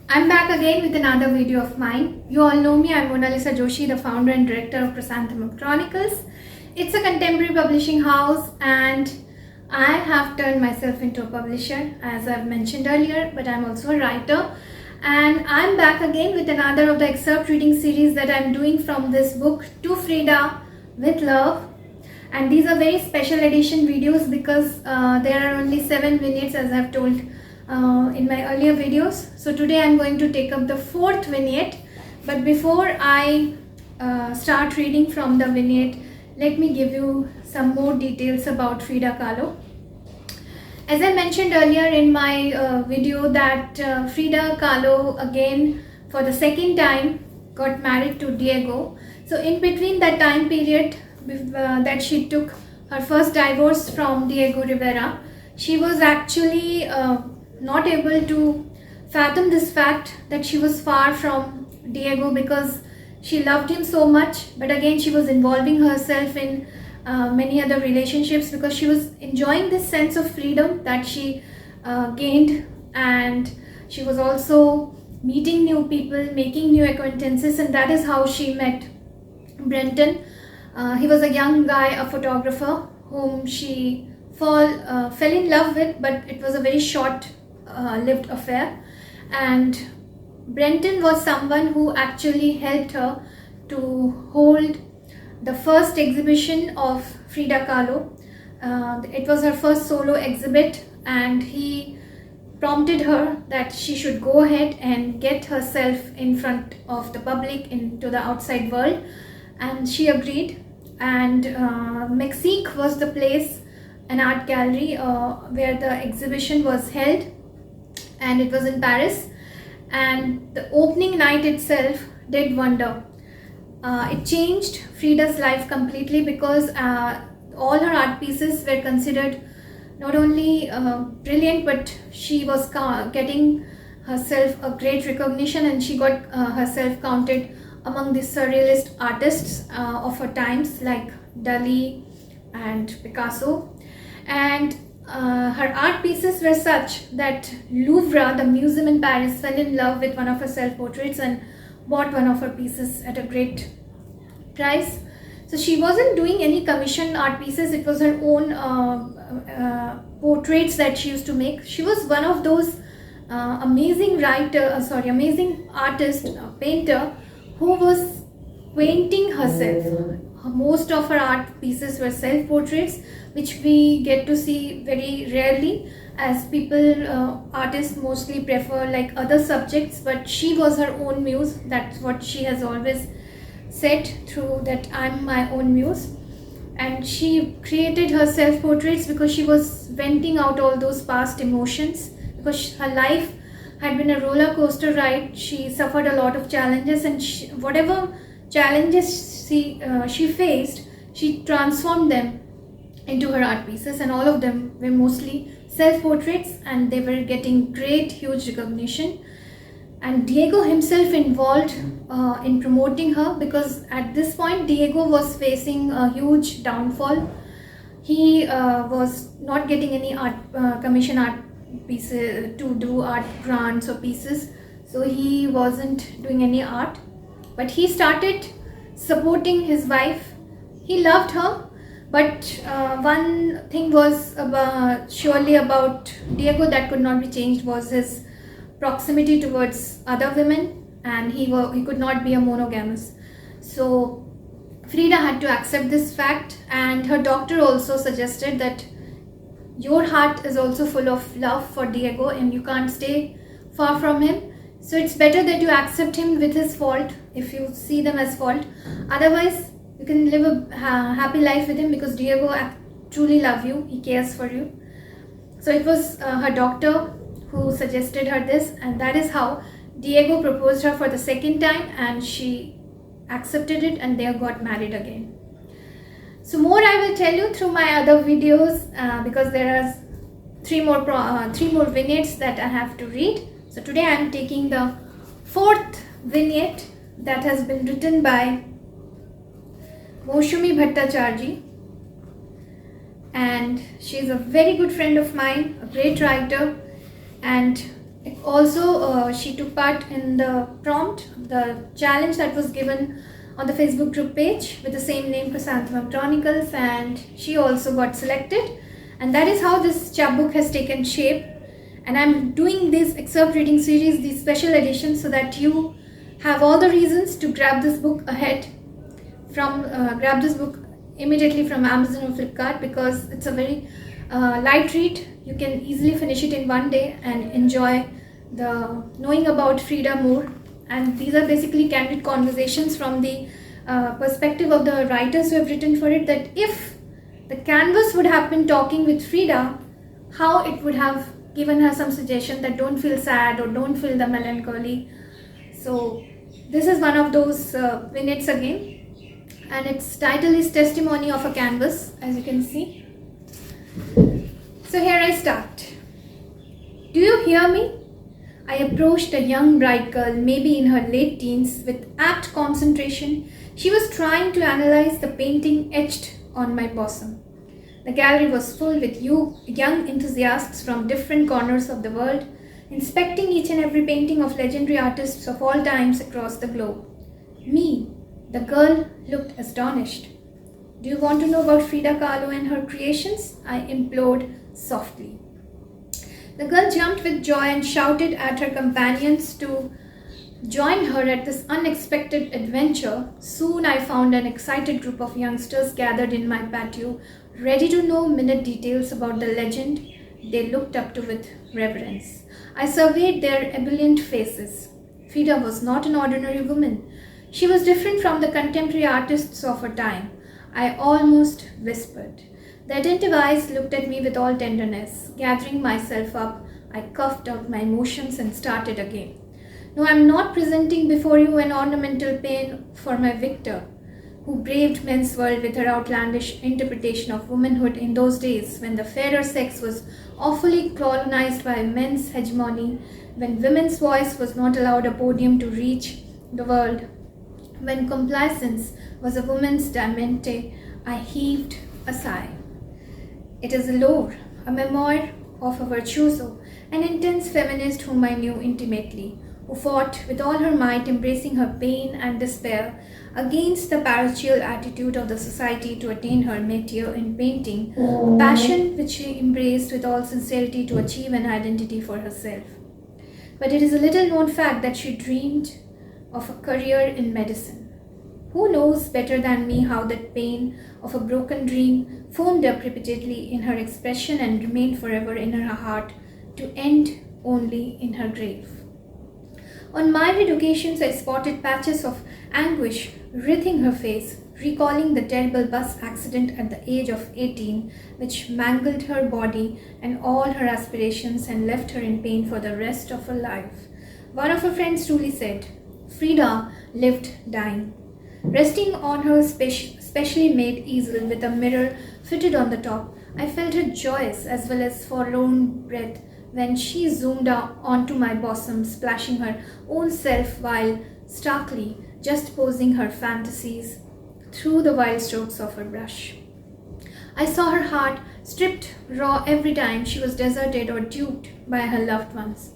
I'm back again with another video of mine. You all know me, I'm Mona Lisa Joshi, the founder and director of Chrysanthemum Chronicles. It's a contemporary publishing house and I have turned myself into a publisher, as I've mentioned earlier, but I'm also a writer. And I'm back again with another of the excerpt reading series that I'm doing from this book, To Frida with Love. And these are very special edition videos because there are only 7 vignettes, as I've told in my earlier videos. So today I'm going to take up the 4th vignette, but before I start reading from the vignette, let me give you some more details about Frida Kahlo. As I mentioned earlier in my video that Frida Kahlo again for the second time got married to Diego. So in between that time period that she took her first divorce from Diego Rivera, she was actually not able to fathom this fact that she was far from Diego because she loved him so much, but again she was involving herself in many other relationships because she was enjoying this sense of freedom that she gained, and she was also meeting new people, making new acquaintances, and that is how she met Brenton. He was a young guy, a photographer whom she fell in love with, but it was a very short lived affair, and Brenton was someone who actually helped her to hold the first exhibition of Frida Kahlo. It was her first solo exhibit, and he prompted her that she should go ahead and get herself in front of the public, into the outside world, and she agreed. And Mexique was the place, an art gallery where the exhibition was held, and it was in Paris, and the opening night itself did wonder. It changed Frida's life completely because all her art pieces were considered not only brilliant, but she was getting herself a great recognition, and she got herself counted among the surrealist artists of her times like Dali and Picasso. And her art pieces were such that Louvre, the museum in Paris, fell in love with one of her self-portraits and bought one of her pieces at a great price. So she wasn't doing any commission art pieces, it was her own portraits that she used to make. She was one of those amazing artist, painter, who was painting herself. Most of her art pieces were self-portraits, which we get to see very rarely, as artists mostly prefer like other subjects, but she was her own muse. That's what she has always said through, that I'm my own muse. And she created her self-portraits because she was venting out all those past emotions, because her life had been a roller coaster ride. She suffered a lot of challenges, and whatever challenges she faced, she transformed them into her art pieces, and all of them were mostly self-portraits, and they were getting great, huge recognition. And Diego himself involved in promoting her, because at this point Diego was facing a huge downfall. He was not getting any commission art pieces to do art grants or pieces, so he wasn't doing any art. But he started supporting his wife. He loved her, but one thing was surely about Diego that could not be changed, was his proximity towards other women, and he could not be a monogamous. So Frida had to accept this fact, and her doctor also suggested that your heart is also full of love for Diego and you can't stay far from him. So it's better that you accept him with his fault, if you see them as fault. Otherwise, you can live a happy life with him, because Diego truly loves you, he cares for you. So it was her doctor who suggested her this, and that is how Diego proposed her for the second time, and she accepted it, and they got married again. So more I will tell you through my other videos, because there are three more vignettes that I have to read. So today I am taking the 4th vignette that has been written by Moushumi Bhattacharjee, and she is a very good friend of mine, a great writer, and Also, she took part in the prompt, the challenge that was given on the Facebook group page with the same name, Chrysanthemum Chronicles, and she also got selected. And that is how this chapbook has taken shape. And I'm doing this excerpt reading series, these special editions, so that you have all the reasons to grab this book grab this book immediately from Amazon or Flipkart, because it's a very light read. You can easily finish it in one day and enjoy the knowing about Frida more. And these are basically candid conversations from the perspective of the writers who have written for it, that if the canvas would have been talking with Frida, how it would have given her some suggestion that don't feel sad or don't feel the melancholy. So this is one of those vignettes again, and its title is Testimony of a Canvas, as you can see. So here I start. Do you hear me? I approached a young bright girl, maybe in her late teens, with apt concentration. She was trying to analyze the painting etched on my bosom. The gallery was full with young enthusiasts from different corners of the world, inspecting each and every painting of legendary artists of all times across the globe. Me, the girl, looked astonished. Do you want to know about Frida Kahlo and her creations? I implored softly. The girl jumped with joy and shouted at her companions to join her at this unexpected adventure. Soon I found an excited group of youngsters gathered in my patio, ready to know minute details about the legend they looked up to with reverence. I surveyed their ebullient faces. Frida was not an ordinary woman. She was different from the contemporary artists of her time. I almost whispered. The attentive eyes looked at me with all tenderness. Gathering myself up, I coughed out my emotions and started again. No, I am not presenting before you an ornamental pain for my Victor, who braved men's world with her outlandish interpretation of womanhood in those days when the fairer sex was awfully colonized by men's hegemony, when women's voice was not allowed a podium to reach the world, when complaisance was a woman's diamante. I heaved a sigh. It is a lore, a memoir of a virtuoso, an intense feminist whom I knew intimately, who fought with all her might, embracing her pain and despair, against the parochial attitude of the society to attain her métier in painting, a passion which she embraced with all sincerity to achieve an identity for herself. But it is a little known fact that she dreamed of a career in medicine. Who knows better than me how that pain of a broken dream formed up repeatedly in her expression and remained forever in her heart, to end only in her grave. On myriad occasions I spotted patches of anguish writhing her face, recalling the terrible bus accident at the age of 18, which mangled her body and all her aspirations and left her in pain for the rest of her life. One of her friends truly said, Frida lived dying. Resting on her specially made easel with a mirror fitted on the top, I felt her joyous as well as forlorn breath when she zoomed onto my bosom, splashing her own self while starkly just posing her fantasies through the wild strokes of her brush. I saw her heart stripped raw every time she was deserted or duped by her loved ones.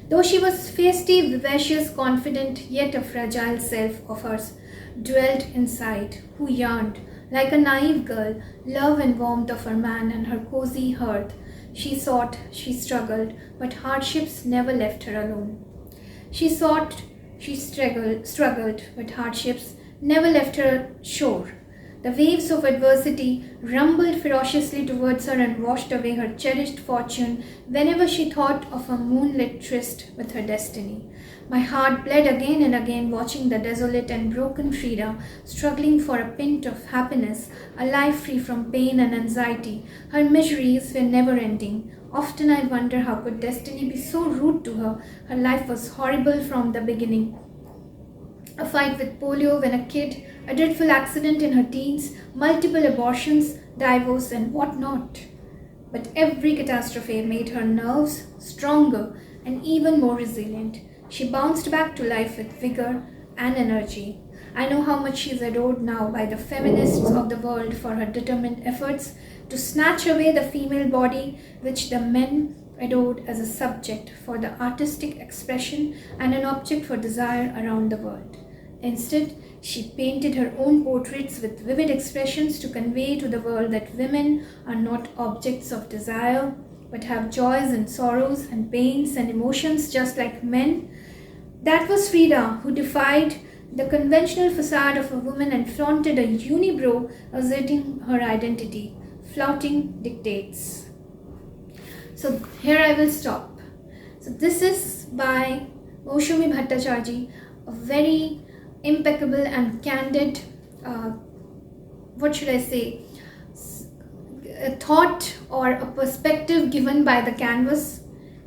Though she was feisty, vivacious, confident, yet a fragile self of hers dwelt inside, who yearned, like a naive girl, love and warmth of her man and her cozy hearth. She sought, she struggled, but hardships never left her alone. She sought, she struggled, but hardships never left her shore. The waves of adversity rumbled ferociously towards her and washed away her cherished fortune whenever she thought of a moonlit tryst with her destiny. My heart bled again and again watching the desolate and broken Frida struggling for a pint of happiness, a life free from pain and anxiety. Her miseries were never ending. Often I wonder how could destiny be so rude to her. Her life was horrible from the beginning. A fight with polio when a kid, a dreadful accident in her teens, multiple abortions, divorce and what not. But every catastrophe made her nerves stronger and even more resilient. She bounced back to life with vigor and energy. I know how much she is adored now by the feminists of the world for her determined efforts to snatch away the female body which the men adored as a subject for the artistic expression and an object for desire around the world. Instead, she painted her own portraits with vivid expressions to convey to the world that women are not objects of desire, but have joys and sorrows and pains and emotions just like men. That was Frida, who defied the conventional facade of a woman and flaunted a unibrow, asserting her identity, flouting dictates. So here I will stop. So this is by Moushumi Bhattacharjee, a very impeccable and candid, a thought or a perspective given by the canvas.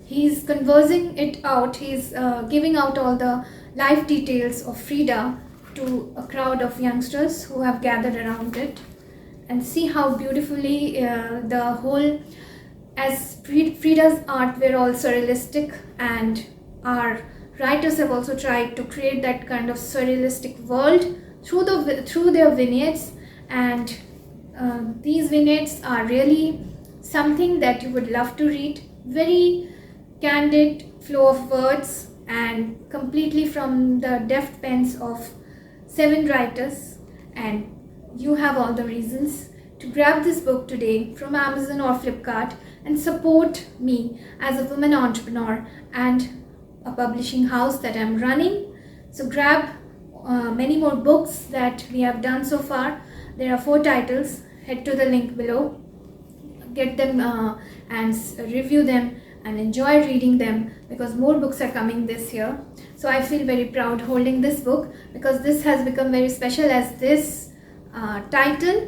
He's conversing it out, he's giving out all the life details of Frida to a crowd of youngsters who have gathered around it. And see how beautifully the whole, as Frida's art were all surrealistic, and our writers have also tried to create that kind of surrealistic world through their vignettes, and these vignettes are really something that you would love to read. Very candid flow of words and completely from the deft pens of 7 writers, and you have all the reasons to grab this book today from Amazon or Flipkart and support me as a woman entrepreneur and a publishing house that I'm running. So grab many more books that we have done so far. There are 4 titles. Head to the link below, get them and review them and enjoy reading them, because more books are coming this year. So I feel very proud holding this book, because this has become very special as this title.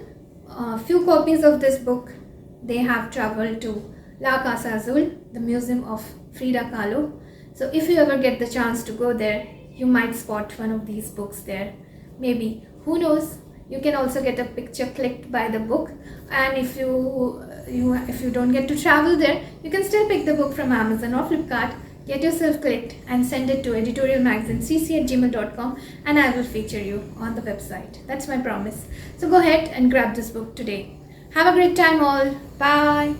Few copies of this book, they have traveled to La Casa Azul, the museum of Frida Kahlo. So if you ever get the chance to go there, you might spot one of these books there. Maybe, who knows? You can also get a picture clicked by the book, and if you don't get to travel there, you can still pick the book from Amazon or Flipkart, get yourself clicked and send it to editorialmagazinecc@gmail.com, and I will feature you on the website. That's my promise. So go ahead and grab this book today. Have a great time all. Bye.